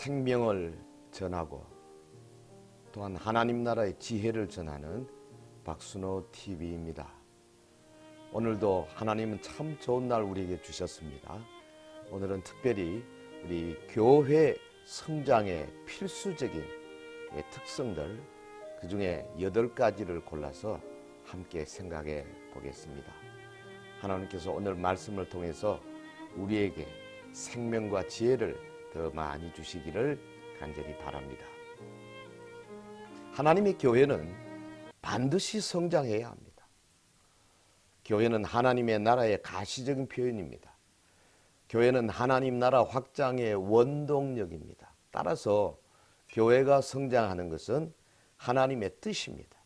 생명을 전하고 또한 하나님 나라의 지혜를 전하는 박순호 TV입니다. 오늘도 하나님은 참 좋은 날 우리에게 주셨습니다. 오늘은 특별히 우리 교회 성장의 필수적인 특성들 그 중에 8가지를 골라서 함께 생각해 보겠습니다. 하나님께서 오늘 말씀을 통해서 우리에게 생명과 지혜를 더 많이 주시기를 간절히 바랍니다. 하나님의 교회는 반드시 성장해야 합니다. 교회는 하나님의 나라의 가시적인 표현입니다. 교회는 하나님 나라 확장의 원동력입니다. 따라서 교회가 성장하는 것은 하나님의 뜻입니다.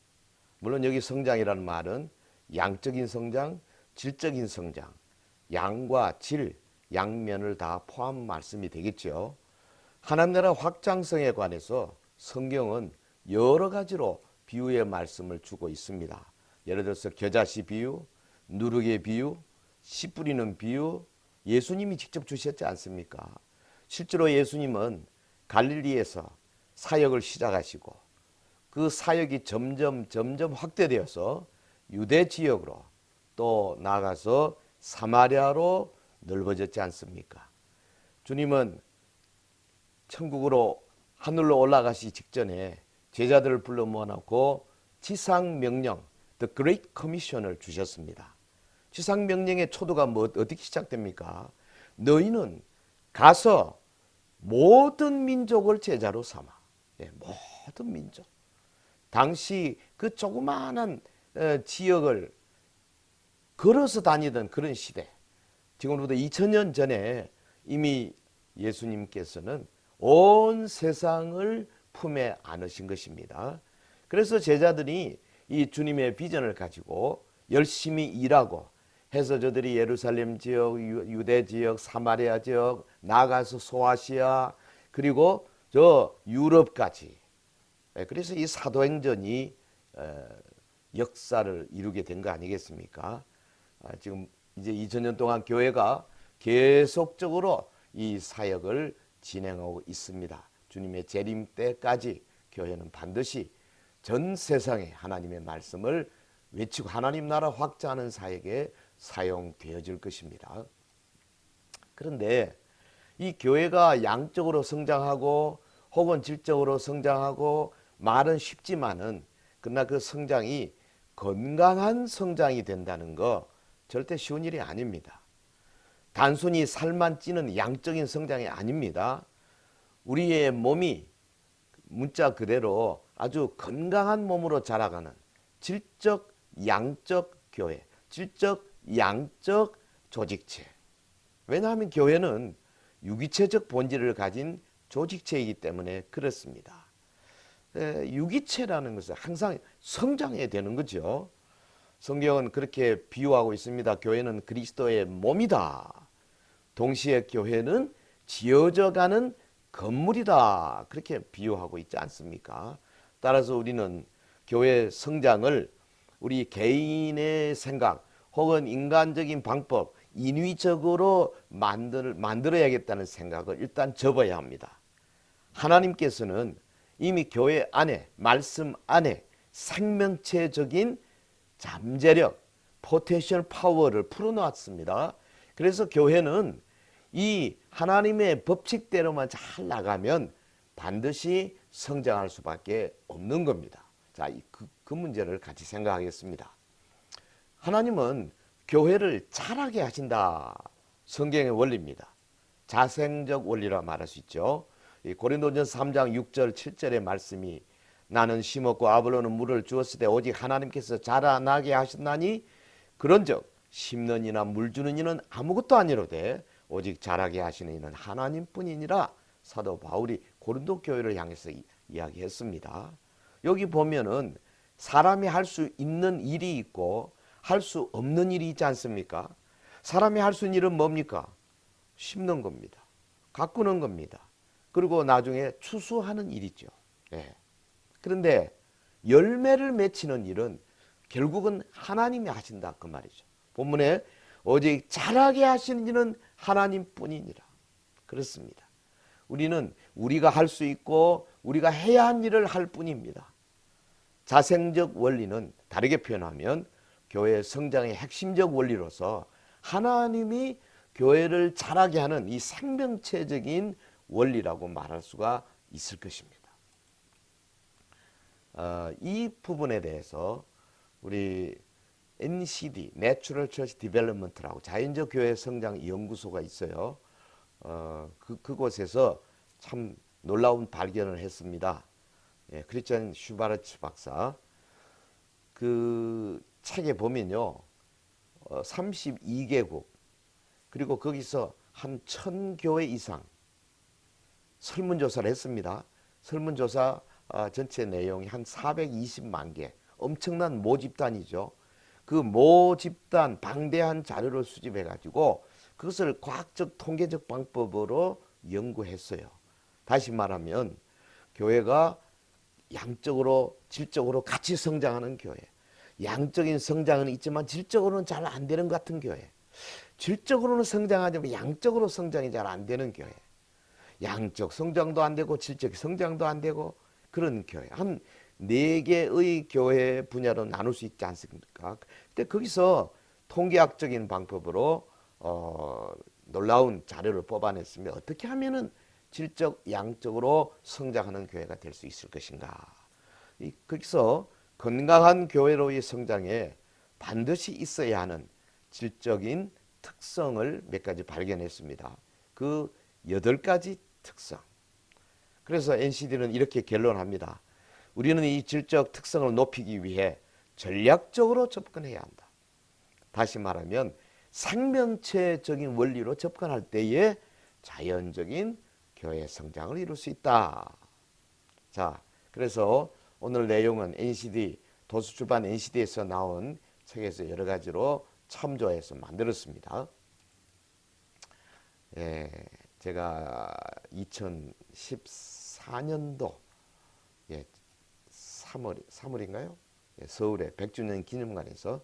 물론 여기 성장이라는 말은 양적인 성장, 질적인 성장, 양과 질, 양면을 다 포함 말씀이 되겠죠. 하나님 나라 확장성에 관해서 성경은 여러 가지로 비유의 말씀을 주고 있습니다. 예를 들어서 겨자씨 비유, 누룩의 비유, 씨 뿌리는 비유, 예수님이 직접 주셨지 않습니까? 실제로 예수님은 갈릴리에서 사역을 시작하시고 그 사역이 점점 확대되어서 유대 지역으로 또 나아가서 사마리아로 넓어졌지 않습니까? 주님은 천국으로 하늘로 올라가시기 직전에 제자들을 불러 모아놓고 지상명령, The Great Commission을 주셨습니다. 지상명령의 초도가 어떻게 시작됩니까? 너희는 가서 모든 민족을 제자로 삼아. 모든 민족. 당시 그 조그마한 지역을 걸어서 다니던 그런 시대. 지금부터 2000년 전에 이미 예수님께서는 온 세상을 품에 안으신 것입니다. 그래서 제자들이 이 주님의 비전을 가지고 열심히 일하고 해서 저들이 예루살렘 지역, 유대 지역, 사마리아 지역, 나아가서 소아시아 그리고 저 유럽까지. 그래서 이 사도행전이 역사를 이루게 된 거 아니겠습니까? 지금 이제 2000년 동안 교회가 계속적으로 이 사역을 진행하고 있습니다. 주님의 재림 때까지 교회는 반드시 전 세상에 하나님의 말씀을 외치고 하나님 나라 확장하는 사역에 사용되어질 것입니다. 그런데 이 교회가 양적으로 성장하고 혹은 질적으로 성장하고 말은 쉽지만은 그러나 그 성장이 건강한 성장이 된다는 거 절대 쉬운 일이 아닙니다. 단순히 살만 찌는 양적인 성장이 아닙니다. 우리의 몸이 문자 그대로 아주 건강한 몸으로 자라가는 질적 양적 교회, 질적 양적 조직체. 왜냐하면 교회는 유기체적 본질을 가진 조직체이기 때문에 그렇습니다. 유기체라는 것은 항상 성장해야 되는 거죠. 성경은 그렇게 비유하고 있습니다. 교회는 그리스도의 몸이다. 동시에 교회는 지어져가는 건물이다. 그렇게 비유하고 있지 않습니까? 따라서 우리는 교회 성장을 우리 개인의 생각 혹은 인간적인 방법, 인위적으로 만들어야겠다는 생각을 일단 접어야 합니다. 하나님께서는 이미 교회 안에, 말씀 안에 생명체적인 잠재력, 포텐셜 파워를 풀어놓았습니다. 그래서 교회는 이 하나님의 법칙대로만 잘 나가면 반드시 성장할 수밖에 없는 겁니다. 자, 그 문제를 같이 생각하겠습니다. 하나님은 교회를 자라게 하신다. 성경의 원리입니다. 자생적 원리라 말할 수 있죠. 고린도전서 3장 6절 7절의 말씀이 나는 심었고 아볼로는 물을 주었을 때 오직 하나님께서 자라나게 하셨나니 그런즉 심는 이나 물 주는 이는 아무것도 아니로되 오직 자라게 하시는 이는 하나님뿐이니라. 사도 바울이 고린도 교회를 향해서 이야기했습니다. 여기 보면은 사람이 할 수 있는 일이 있고 할 수 없는 일이 있지 않습니까? 사람이 할 수 있는 일은 뭡니까? 심는 겁니다. 가꾸는 겁니다. 그리고 나중에 추수하는 일이죠. 그런데 열매를 맺히는 일은 결국은 하나님이 하신다 그 말이죠. 본문에 오직 자라게 하시는 이는 하나님뿐이니라. 그렇습니다. 우리는 우리가 할 수 있고 우리가 해야 할 일을 할 뿐입니다. 자생적 원리는 다르게 표현하면 교회 성장의 핵심적 원리로서 하나님이 교회를 자라게 하는 이 생명체적인 원리라고 말할 수가 있을 것입니다. 이 부분에 대해서 우리 NCD, Natural Church Development라고 자연적 교회 성장 연구소가 있어요. 그곳에서 참 놀라운 발견을 했습니다. 예, 크리스찬 슈바르츠 박사 그 책에 보면요, 32개국 그리고 거기서 한 1000교회 이상 설문조사를 했습니다. 설문조사 전체 내용이 한 420만 개, 엄청난 모집단이죠. 그 모집단 방대한 자료를 수집해 가지고 그것을 과학적 통계적 방법으로 연구했어요. 다시 말하면 교회가 양적으로 질적으로 같이 성장하는 교회, 양적인 성장은 있지만 질적으로는 잘 안 되는 것 같은 교회, 질적으로는 성장하지만 양적으로 성장이 잘 안 되는 교회, 양적 성장도 안 되고 질적 성장도 안 되고 그런 교회, 한 4개의 교회 분야로 나눌 수 있지 않습니까? 근데 거기서 통계학적인 방법으로 놀라운 자료를 뽑아냈으면 어떻게 하면은 질적, 양적으로 성장하는 교회가 될 수 있을 것인가? 거기서 건강한 교회로의 성장에 반드시 있어야 하는 질적인 특성을 몇 가지 발견했습니다. 그 8가지 특성. 그래서 NCD는 이렇게 결론합니다. 우리는 이 질적 특성을 높이기 위해 전략적으로 접근해야 한다. 다시 말하면 생명체적인 원리로 접근할 때에 자연적인 교회 성장을 이룰 수 있다. 자, 그래서 오늘 내용은 NCD, 도서출판 NCD에서 나온 책에서 여러 가지로 참조해서 만들었습니다. 예, 제가 2014년도 3월인가요? 서울의 100주년 기념관에서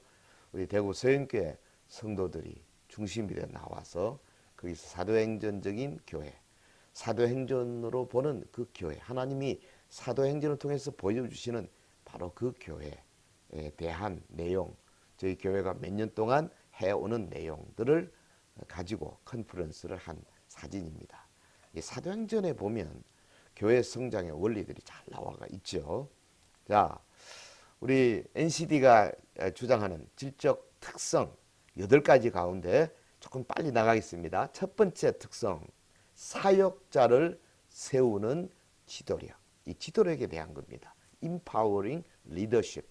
우리 대구 서영교회 성도들이 중심이 되어 나와서 거기서 사도행전적인 교회, 사도행전으로 보는 그 교회, 하나님이 사도행전을 통해서 보여주시는 바로 그 교회에 대한 내용, 저희 교회가 몇 년 동안 해오는 내용들을 가지고 컨퍼런스를 한 사진입니다. 이 사도행전에 보면 교회 성장의 원리들이 잘 나와가 있죠. 자, 우리 NCD가 주장하는 질적 특성 8가지 가운데 조금 빨리 나가겠습니다. 첫 번째 특성, 사역자를 세우는 지도력. 이 지도력에 대한 겁니다. Empowering leadership.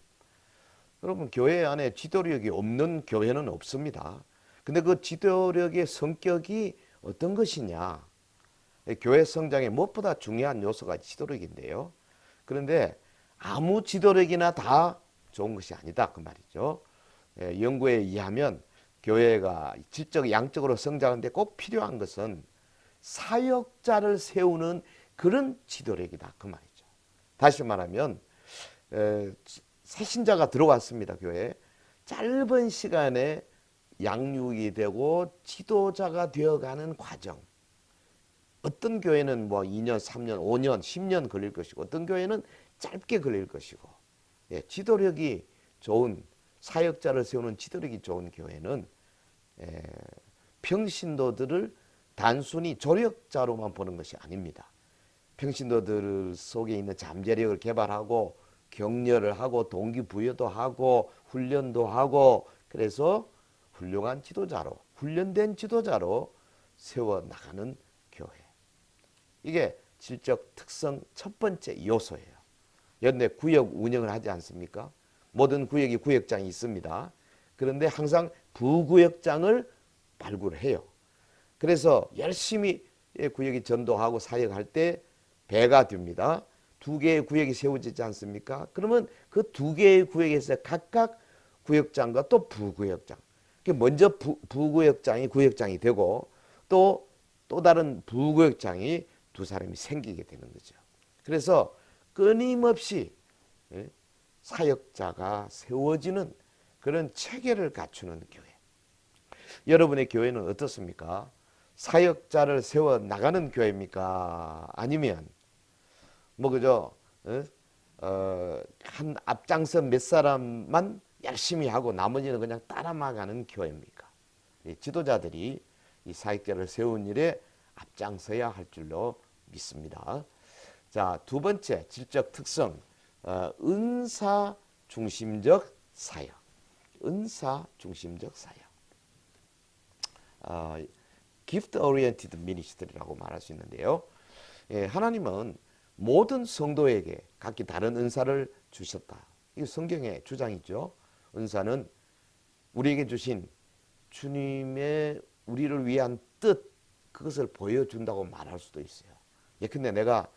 여러분, 교회 안에 지도력이 없는 교회는 없습니다. 근데 그 지도력의 성격이 어떤 것이냐? 교회 성장에 무엇보다 중요한 요소가 지도력인데요. 그런데 아무 지도력이나 다 좋은 것이 아니다 그 말이죠. 연구에 의하면 교회가 질적 양적으로 성장하는데 꼭 필요한 것은 사역자를 세우는 그런 지도력이다 그 말이죠. 다시 말하면 새 신자가 들어왔습니다. 교회에 짧은 시간에 양육이 되고 지도자가 되어가는 과정. 어떤 교회는 뭐 2년, 3년, 5년, 10년 걸릴 것이고 어떤 교회는 짧게 걸릴 것이고, 지도력이 좋은 사역자를 세우는 지도력이 좋은 교회는 평신도들을 단순히 조력자로만 보는 것이 아닙니다. 평신도들 속에 있는 잠재력을 개발하고 격려를 하고 동기부여도 하고 훈련도 하고, 그래서 훌륭한 지도자로, 훈련된 지도자로 세워나가는 교회. 이게 질적 특성 첫 번째 요소예요. 연대 구역 운영을 하지 않습니까? 모든 구역이 구역장이 있습니다. 그런데 항상 부구역장을 발굴해요. 그래서 열심히 구역이 전도하고 사역할 때 배가 됩니다. 2개의 구역이 세워지지 않습니까? 그러면 그 2개의 구역에서 각각 구역장과 또 부구역장. 먼저 부구역장이 구역장이 되고 또 다른 부구역장이 2사람이 생기게 되는 거죠. 그래서 끊임없이 사역자가 세워지는 그런 체계를 갖추는 교회. 여러분의 교회는 어떻습니까? 사역자를 세워 나가는 교회입니까? 아니면 뭐 그저 한 앞장서 몇 사람만 열심히 하고 나머지는 그냥 따라만 교회입니까? 이 지도자들이 이 사역자를 세운 일에 앞장서야 할 줄로 믿습니다. 자, 두 번째 질적 특성, 은사 중심적 사역. 은사 중심적 사역. gift oriented ministry라고 말할 수 있는데요. 예, 하나님은 모든 성도에게 각기 다른 은사를 주셨다. 이 성경의 주장이죠. 은사는 우리에게 주신 주님의 우리를 위한 뜻, 그것을 보여준다고 말할 수도 있어요. 예컨대 내가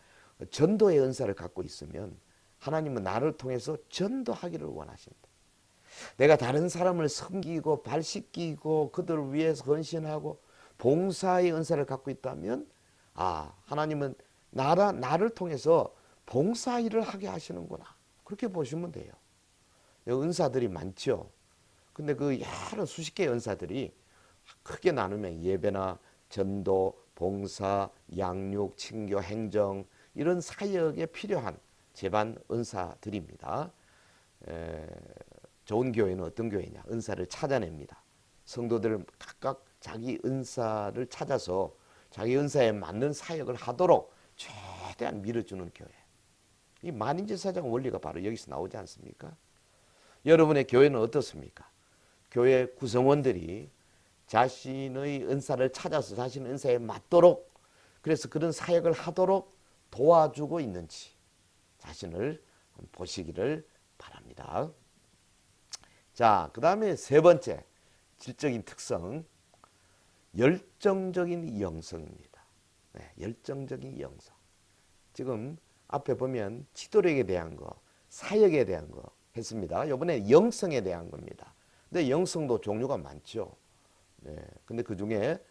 전도의 은사를 갖고 있으면 하나님은 나를 통해서 전도하기를 원하신다. 내가 다른 사람을 섬기고 발씻기고 그들을 위해서 헌신하고 봉사의 은사를 갖고 있다면 하나님은 나를 통해서 봉사일을 하게 하시는구나. 그렇게 보시면 돼요. 은사들이 많죠. 근데 그 여러 수십 개의 은사들이 크게 나누면 예배나 전도, 봉사, 양육, 친교, 행정 이런 사역에 필요한 제반 은사들입니다. 좋은 교회는 어떤 교회냐? 은사를 찾아냅니다. 성도들 각각 자기 은사를 찾아서 자기 은사에 맞는 사역을 하도록 최대한 밀어주는 교회. 이 만인제사장 원리가 바로 여기서 나오지 않습니까? 여러분의 교회는 어떻습니까? 교회 구성원들이 자신의 은사를 찾아서 자신의 은사에 맞도록, 그래서 그런 사역을 하도록 도와주고 있는지 자신을 보시기를 바랍니다. 자, 그 다음에 세 번째 질적인 특성, 열정적인 영성입니다. 네, 열정적인 영성. 지금 앞에 보면 지도력에 대한 거, 사역에 대한 거 했습니다. 이번에 영성에 대한 겁니다. 근데 영성도 종류가 많죠. 네, 근데 그 중에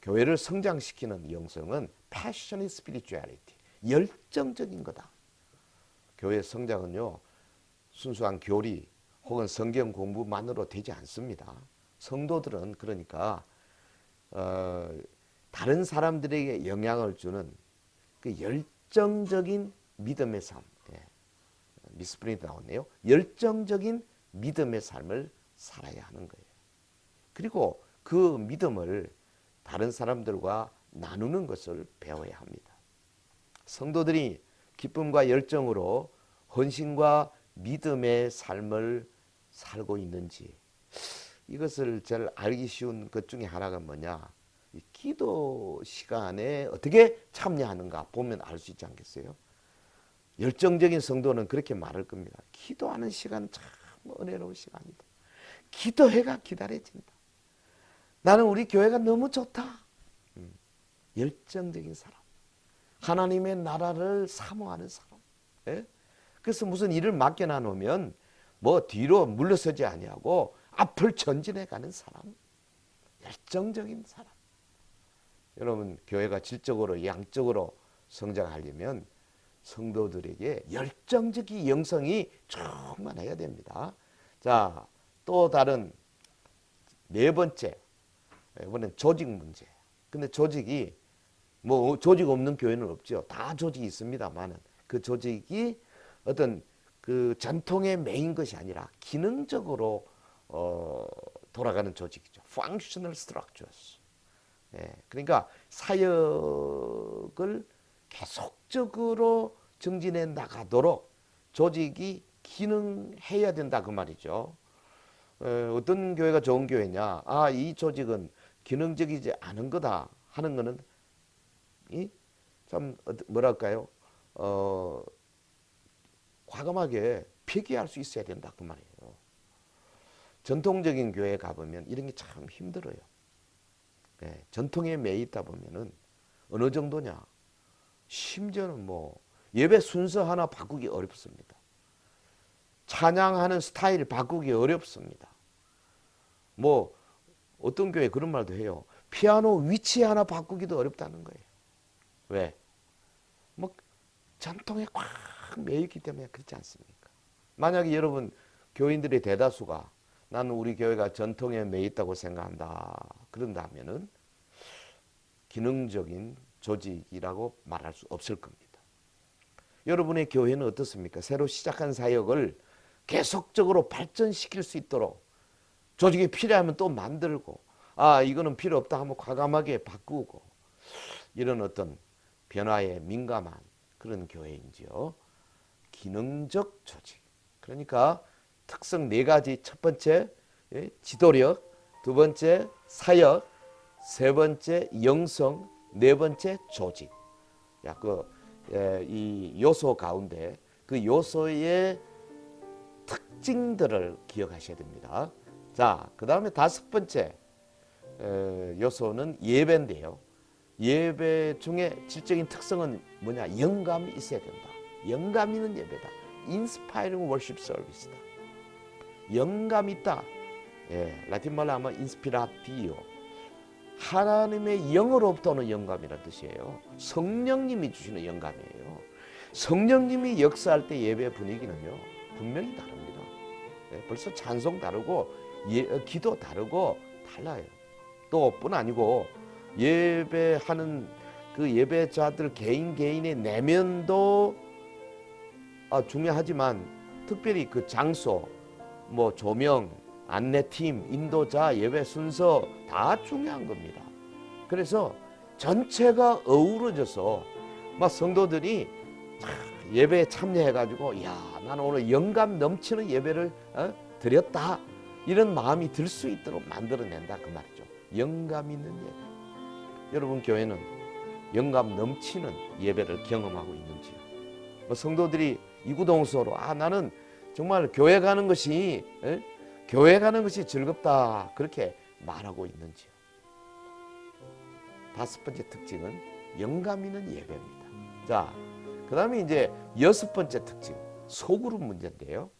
교회를 성장시키는 영성은 passionate spirituality, 열정적인 거다. 교회 성장은요, 순수한 교리 혹은 성경 공부만으로 되지 않습니다. 성도들은 그러니까 다른 사람들에게 영향을 주는 그 열정적인 믿음의 삶, 미스프린트 나왔네요. 열정적인 믿음의 삶을 살아야 하는 거예요. 그리고 그 믿음을 다른 사람들과 나누는 것을 배워야 합니다. 성도들이 기쁨과 열정으로 헌신과 믿음의 삶을 살고 있는지, 이것을 잘 알기 쉬운 것 중에 하나가 뭐냐, 기도 시간에 어떻게 참여하는가 보면 알 수 있지 않겠어요? 열정적인 성도는 그렇게 말할 겁니다. 기도하는 시간 참 은혜로운 시간이다. 기도회가 기다려진다. 나는 우리 교회가 너무 좋다. 열정적인 사람, 하나님의 나라를 사모하는 사람. 예? 그래서 무슨 일을 맡겨놔 놓으면 뭐 뒤로 물러서지 아니하고 앞을 전진해 가는 사람, 열정적인 사람. 여러분, 교회가 질적으로 양적으로 성장하려면 성도들에게 열정적인 영성이 충만해야 됩니다. 자, 또 다른 네 번째, 이번엔 조직 문제. 근데 조직이 뭐 조직 없는 교회는 없죠. 다 조직이 있습니다만은 그 조직이 어떤 그 전통에 매인 것이 아니라 기능적으로 돌아가는 조직이죠. Functional structures. 그러니까 사역을 계속적으로 증진해 나가도록 조직이 기능해야 된다 그 말이죠. 어떤 교회가 좋은 교회냐? 이 조직은 기능적이지 않은 거다 하는 거는 참 뭐랄까요? 과감하게 폐기할 수 있어야 된다 그 말이에요. 전통적인 교회에 가보면 이런 게 참 힘들어요. 전통에 매여 있다 보면은 어느 정도냐? 심지어는 뭐 예배 순서 하나 바꾸기 어렵습니다. 찬양하는 스타일 바꾸기 어렵습니다. 뭐 어떤 교회 그런 말도 해요. 피아노 위치 하나 바꾸기도 어렵다는 거예요. 왜? 뭐 전통에 꽉 매여있기 때문에 그렇지 않습니까? 만약에 여러분 교인들의 대다수가 나는 우리 교회가 전통에 매여 있다고 생각한다 그런다면은 기능적인 조직이라고 말할 수 없을 겁니다. 여러분의 교회는 어떻습니까? 새로 시작한 사역을 계속적으로 발전시킬 수 있도록 조직이 필요하면 또 만들고, 이거는 필요 없다 하면 과감하게 바꾸고, 이런 어떤 변화에 민감한 그런 교회인지요. 기능적 조직. 그러니까 특성 네 가지. 첫 번째 지도력, 두 번째 사역, 세 번째 영성, 네 번째 조직. 이 요소 가운데 그 요소의 특징들을 기억하셔야 됩니다. 자, 그 다음에 다섯 번째 요소는 예배인데요. 예배 중에 질적인 특성은 뭐냐? 영감이 있어야 된다. 영감 있는 예배다. Inspiring worship service다. 영감 있다. 라틴 말로 하면 인스피라티오. 하나님의 영으로부터 오는 영감이라는 뜻이에요. 성령님이 주시는 영감이에요. 성령님이 역사할 때 예배 분위기는요, 분명히 다릅니다. 벌써 찬송 다르고 기도 다르고 달라요. 또 뿐 아니고 예배하는 그 예배자들 개인의 내면도 중요하지만 특별히 그 장소, 조명, 안내팀, 인도자, 예배 순서 다 중요한 겁니다. 그래서 전체가 어우러져서 성도들이 예배에 참여해가지고 나는 오늘 영감 넘치는 예배를 드렸다, 이런 마음이 들 수 있도록 만들어낸다, 그 말이죠. 영감 있는 예배. 여러분 교회는 영감 넘치는 예배를 경험하고 있는지요? 성도들이 이구동성으로 나는 정말 교회 가는 것이 즐겁다, 그렇게 말하고 있는지요? 다섯 번째 특징은 영감 있는 예배입니다. 자, 그 다음에 이제 여섯 번째 특징, 소그룹 문제인데요.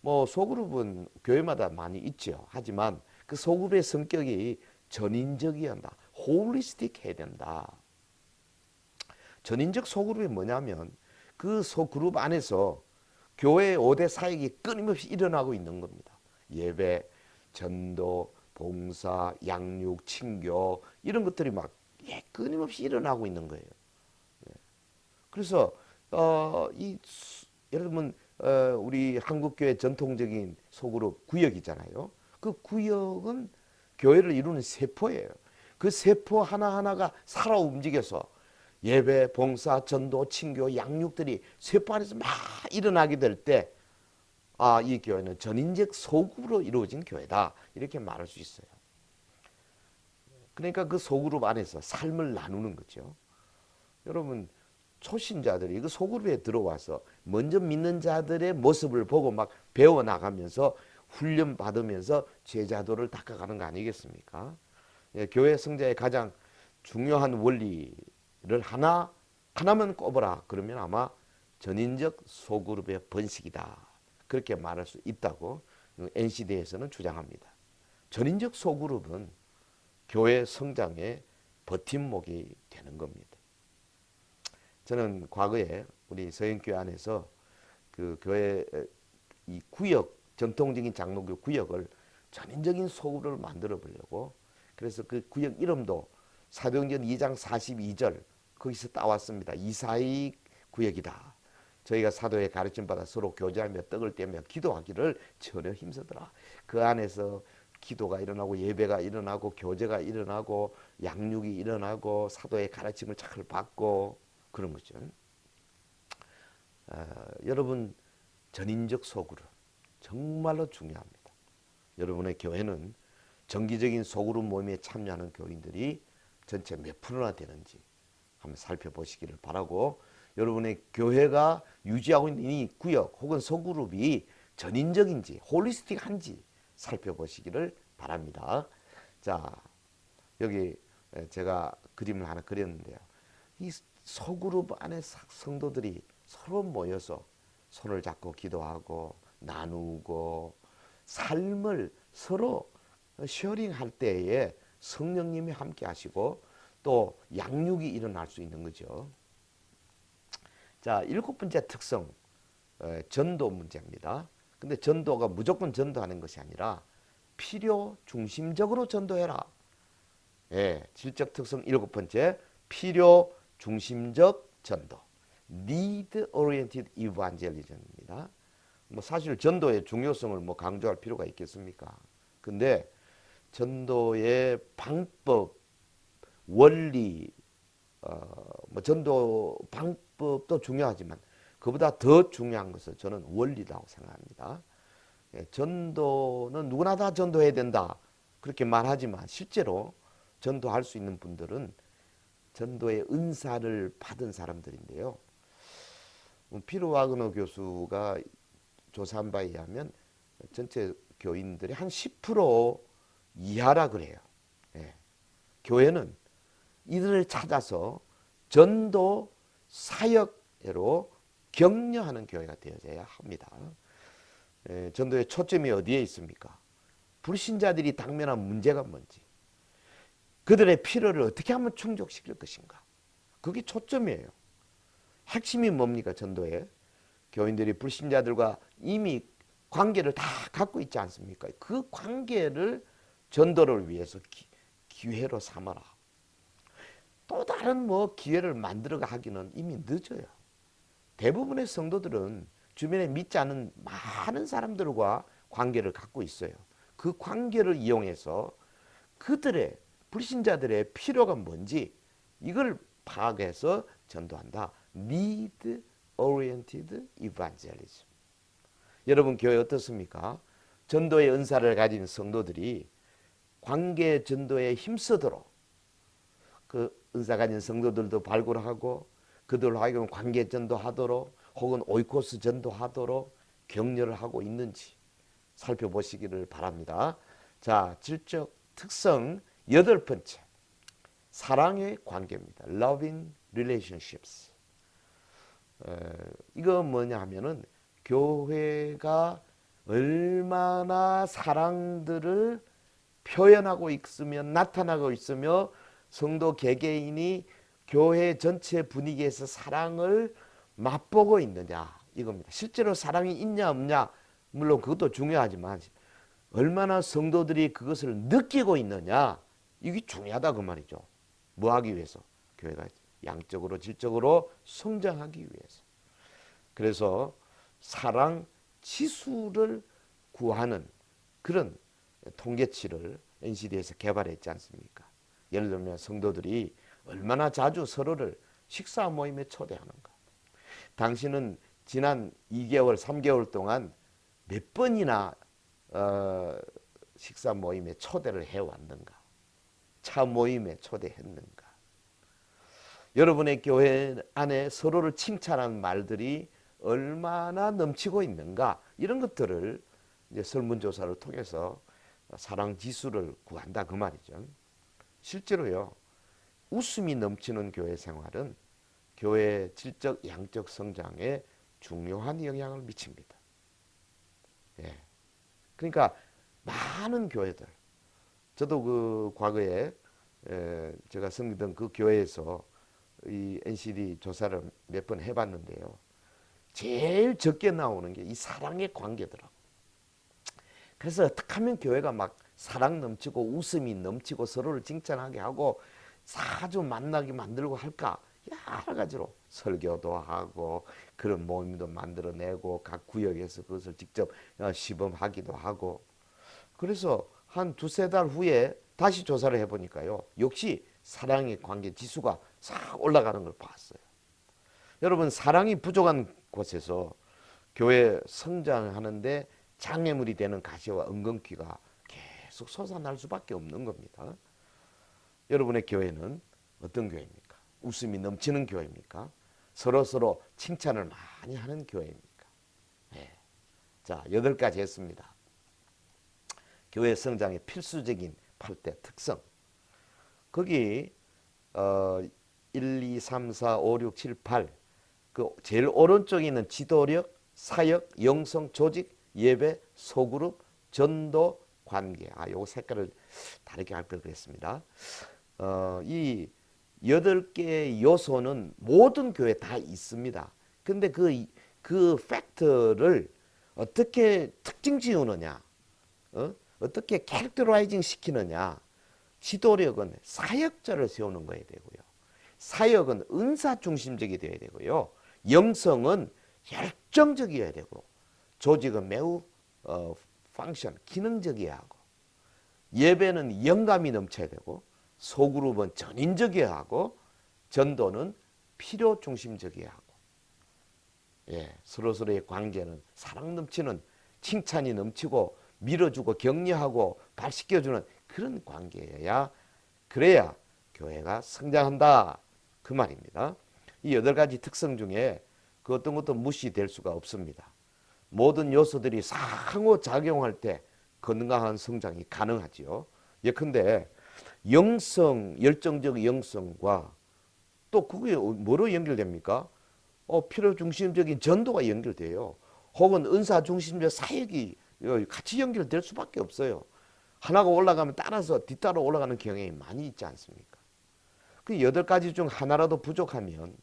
소그룹은 교회마다 많이 있죠. 하지만 그 소그룹의 성격이 전인적이어야 한다. 홀리스틱 해야 된다. 전인적 소그룹이 뭐냐면 그 소그룹 안에서 교회의 5대 사역이 끊임없이 일어나고 있는 겁니다. 예배, 전도, 봉사, 양육, 친교, 이런 것들이 끊임없이 일어나고 있는 거예요. 그래서 여러분 우리 한국교회 전통적인 소그룹 구역이잖아요. 그 구역은 교회를 이루는 세포예요. 그 세포 하나하나가 살아 움직여서 예배, 봉사, 전도, 친교, 양육들이 세포 안에서 막 일어나게 될 때 이 교회는 전인적 소그룹으로 이루어진 교회다, 이렇게 말할 수 있어요. 그러니까 그 소그룹 안에서 삶을 나누는 거죠. 여러분 초신자들이 그 소그룹에 들어와서 먼저 믿는 자들의 모습을 보고 배워나가면서 훈련 받으면서 제자도를 닦아가는 거 아니겠습니까? 교회 성장의 가장 중요한 원리를 하나만 꼽아라 그러면 아마 전인적 소그룹의 번식이다, 그렇게 말할 수 있다고 NCD에서는 주장합니다. 전인적 소그룹은 교회 성장의 버팀목이 되는 겁니다. 저는 과거에 우리 서영교회 안에서 그 교회 이 구역, 전통적인 장로교 구역을 전인적인 소그룹을 만들어 보려고, 그래서 그 구역 이름도 사도행전 2장 42절 거기서 따왔습니다. 이사이 구역이다. 저희가 사도의 가르침 받아 서로 교제하며 떡을 떼며 기도하기를 전혀 힘쓰더라. 그 안에서 기도가 일어나고 예배가 일어나고 교제가 일어나고 양육이 일어나고 사도의 가르침을 잘 받고 그런 거죠. 여러분 전인적 소그룹 정말로 중요합니다. 여러분의 교회는 정기적인 소그룹 모임에 참여하는 교인들이 전체 몇 프로나 되는지 한번 살펴보시기를 바라고, 여러분의 교회가 유지하고 있는 이 구역 혹은 소그룹이 전인적인지 홀리스틱한지 살펴보시기를 바랍니다. 자, 여기 제가 그림을 하나 그렸는데요. 이 소그룹 안에 성도들이 서로 모여서 손을 잡고 기도하고 나누고 삶을 서로 쉐어링할 때에 성령님이 함께 하시고 또 양육이 일어날 수 있는 거죠. 자, 일곱 번째 특성, 전도 문제입니다. 근데 전도가 무조건 전도하는 것이 아니라 필요 중심적으로 전도해라. 예, 질적 특성 7번째, 필요 중심적 전도. Need Oriented Evangelism입니다. 뭐 사실 전도의 중요성을 뭐 강조할 필요가 있겠습니까? 근데 전도의 방법, 원리, 뭐 전도 방법도 중요하지만 그보다 더 중요한 것은 저는 원리라고 생각합니다. 예, 전도는 누구나 다 전도해야 된다 그렇게 말하지만 실제로 전도할 수 있는 분들은 전도의 은사를 받은 사람들인데요. 피로 와그너 교수가 조사한 바에 의하면 전체 교인들의 한 10% 이하라 그래요. 예. 교회는 이들을 찾아서 전도 사역으로 격려하는 교회가 되어져야 합니다. 예, 전도의 초점이 어디에 있습니까? 불신자들이 당면한 문제가 뭔지, 그들의 필요를 어떻게 하면 충족시킬 것인가, 그게 초점이에요. 핵심이 뭡니까? 전도에 교인들이 불신자들과 이미 관계를 다 갖고 있지 않습니까? 그 관계를 전도를 위해서 기회로 삼아라. 또 다른 뭐 기회를 만들어 하기는 이미 늦어요. 대부분의 성도들은 주변에 믿지 않은 많은 사람들과 관계를 갖고 있어요. 그 관계를 이용해서 그들의 불신자들의 필요가 뭔지 이걸 파악해서 전도한다. Need Oriented Evangelism. 여러분 교회 어떻습니까? 전도의 은사를 가진 성도들이 관계 전도에 힘쓰도록 그 은사 가진 성도들도 발굴하고 그들로 하여금 관계 전도하도록 혹은 오이코스 전도하도록 격려를 하고 있는지 살펴보시기를 바랍니다. 자, 질적 특성 8번째, 사랑의 관계입니다. Loving relationships. 이거 뭐냐 하면은 교회가 얼마나 사랑들을 표현하고 있으며 나타나고 있으며 성도 개개인이 교회 전체 분위기에서 사랑을 맛보고 있느냐 이겁니다. 실제로 사랑이 있냐 없냐 물론 그것도 중요하지만 얼마나 성도들이 그것을 느끼고 있느냐 이게 중요하다 그 말이죠. 뭐 하기 위해서? 교회가 양적으로 질적으로 성장하기 위해서. 그래서 사랑 지수를 구하는 그런 통계치를 NCD에서 개발했지 않습니까? 예를 들면 성도들이 얼마나 자주 서로를 식사 모임에 초대하는가. 당신은 지난 2개월, 3개월 동안 몇 번이나 식사 모임에 초대를 해왔는가. 차 모임에 초대했는가. 여러분의 교회 안에 서로를 칭찬하는 말들이 얼마나 넘치고 있는가. 이런 것들을 이제 설문조사를 통해서 사랑 지수를 구한다 그 말이죠. 실제로요. 웃음이 넘치는 교회 생활은 교회의 질적 양적 성장에 중요한 영향을 미칩니다. 예. 그러니까 많은 교회들 저도 그 과거에 제가 섬기던 그 교회에서 이 NCD 조사를 몇 번 해봤는데요. 제일 적게 나오는 게 이 사랑의 관계더라고. 그래서 어떻게 하면 교회가 막 사랑 넘치고 웃음이 넘치고 서로를 칭찬하게 하고 자주 만나게 만들고 할까? 여러 가지로 설교도 하고 그런 모임도 만들어내고 각 구역에서 그것을 직접 시범하기도 하고 그래서 한 두세 달 후에 다시 조사를 해보니까요. 역시 사랑의 관계 지수가 싹 올라가는 걸 봤어요. 여러분 사랑이 부족한 곳에서 교회 성장하는데 장애물이 되는 가시와 은근퀴가 계속 솟아날 수밖에 없는 겁니다. 여러분의 교회는 어떤 교회입니까? 웃음이 넘치는 교회입니까? 서로 칭찬을 많이 하는 교회입니까? 네. 자, 8가지 했습니다. 교회 성장의 필수적인 8대 특성. 거기 1, 2, 3, 4, 5, 6, 7, 8 그 제일 오른쪽에 있는 지도력, 사역, 영성, 조직, 예배, 소그룹, 전도, 관계. 요거 색깔을 다르게 할 걸 그랬습니다. 이 8개의 요소는 모든 교회에 다 있습니다. 근데 그 팩터를 어떻게 특징 지우느냐, 어떻게 캐릭터라이징 시키느냐, 지도력은 사역자를 세우는 거야 되고요. 사역은 은사 중심적이 되어야 되고요. 영성은 열정적이어야 되고, 조직은 매우 기능적이어야 하고, 예배는 영감이 넘쳐야 되고, 소그룹은 전인적이어야 하고, 전도는 필요 중심적이어야 하고, 서로서로의 관계는 사랑 넘치는, 칭찬이 넘치고 밀어주고 격려하고 발시켜주는 그런 관계여야, 그래야 교회가 성장한다, 그 말입니다. 이 8가지 특성 중에 그 어떤 것도 무시될 수가 없습니다. 모든 요소들이 상호작용할 때 건강한 성장이 가능하지요. 예컨대 열정적 영성과 또 그게 뭐로 연결됩니까? 필요 중심적인 전도가 연결돼요. 혹은 은사 중심적 사역이 같이 연결될 수밖에 없어요. 하나가 올라가면 따라서 뒤따라 올라가는 경향이 많이 있지 않습니까? 그 8가지 중 하나라도 부족하면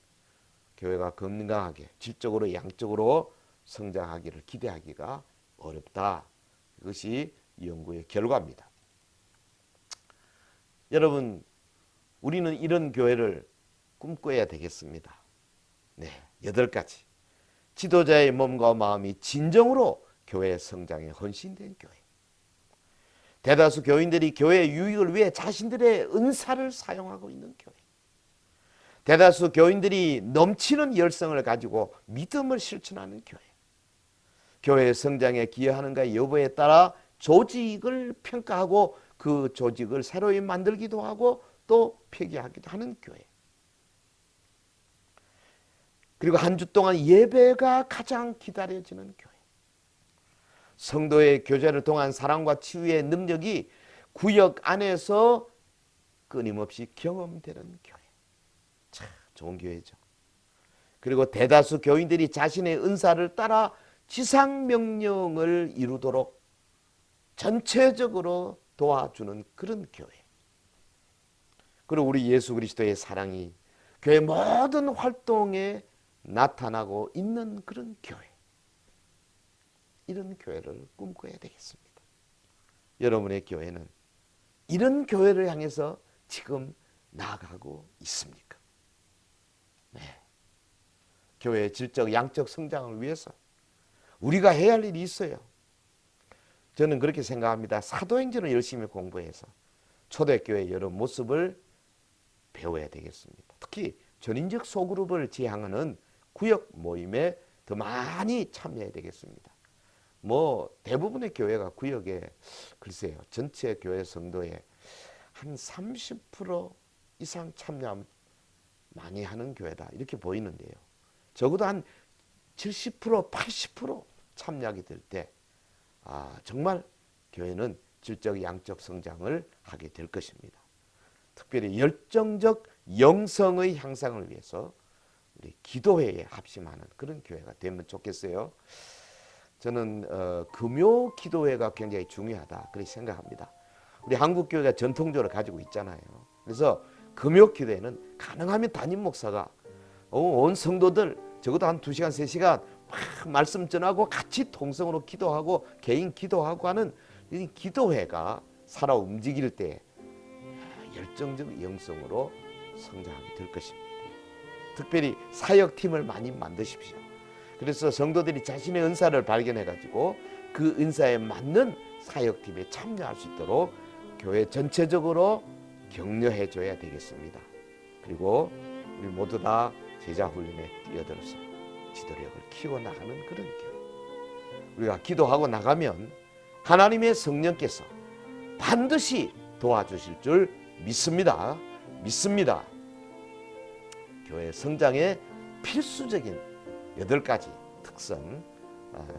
교회가 건강하게 질적으로 양적으로 성장하기를 기대하기가 어렵다. 이것이 연구의 결과입니다. 여러분, 우리는 이런 교회를 꿈꿔야 되겠습니다. 8가지. 지도자의 몸과 마음이 진정으로 교회 성장에 헌신된 교회. 대다수 교인들이 교회 유익을 위해 자신들의 은사를 사용하고 있는 교회. 대다수 교인들이 넘치는 열성을 가지고 믿음을 실천하는 교회. 교회의 성장에 기여하는가 여부에 따라 조직을 평가하고 그 조직을 새로이 만들기도 하고 또 폐기하기도 하는 교회. 그리고 한 주 동안 예배가 가장 기다려지는 교회. 성도의 교제를 통한 사랑과 치유의 능력이 구역 안에서 끊임없이 경험되는 교회. 참 좋은 교회죠. 그리고 대다수 교인들이 자신의 은사를 따라 지상명령을 이루도록 전체적으로 도와주는 그런 교회. 그리고 우리 예수 그리스도의 사랑이 교회 모든 활동에 나타나고 있는 그런 교회. 이런 교회를 꿈꿔야 되겠습니다. 여러분의 교회는 이런 교회를 향해서 지금 나아가고 있습니까? 교회의 질적, 양적 성장을 위해서 우리가 해야 할 일이 있어요. 저는 그렇게 생각합니다. 사도행전을 열심히 공부해서 초대교회의 여러 모습을 배워야 되겠습니다. 특히 전인적 소그룹을 지향하는 구역 모임에 더 많이 참여해야 되겠습니다. 대부분의 교회가 구역에 글쎄요, 전체 교회 성도의 한 30% 이상 참여 많이 하는 교회다, 이렇게 보이는데요. 적어도 한 70%, 80% 참여하게 될 때 정말 교회는 질적, 양적 성장을 하게 될 것입니다. 특별히 열정적 영성의 향상을 위해서 우리 기도회에 합심하는 그런 교회가 되면 좋겠어요. 저는 금요 기도회가 굉장히 중요하다, 그렇게 생각합니다. 우리 한국 교회가 전통적으로 가지고 있잖아요. 그래서 금요 기도회는 가능하면 담임 목사가 온 성도들 적어도 한 2시간, 3시간 막 말씀 전하고 같이 통성으로 기도하고 개인 기도하고 하는 이 기도회가 살아 움직일 때 열정적 영성으로 성장하게 될 것입니다. 특별히 사역팀을 많이 만드십시오. 그래서 성도들이 자신의 은사를 발견해가지고 그 은사에 맞는 사역팀에 참여할 수 있도록 교회 전체적으로 격려해 줘야 되겠습니다. 그리고 우리 모두 다 제자훈련에 뛰어들어서 지도력을 키워나가는 그런 교회. 우리가 기도하고 나가면 하나님의 성령께서 반드시 도와주실 줄 믿습니다. 교회 성장의 필수적인 8가지 특성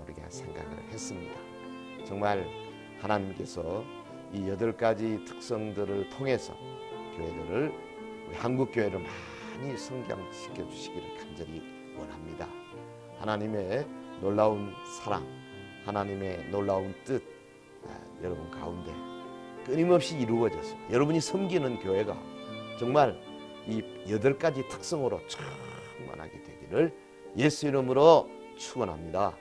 우리가 생각을 했습니다. 정말 하나님께서 이 8가지 특성들을 통해서 교회들을, 우리 한국 교회를 많이 성장시켜 주시기를 간절히 원합니다. 하나님의 놀라운 사랑, 하나님의 놀라운 뜻 여러분 가운데 끊임없이 이루어져서 여러분이 섬기는 교회가 정말 이 8가지 특성으로 충만하게 되기를 예수 이름으로 축원합니다.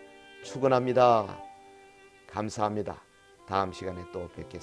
감사합니다. 다음 시간에 또 뵙겠습니다.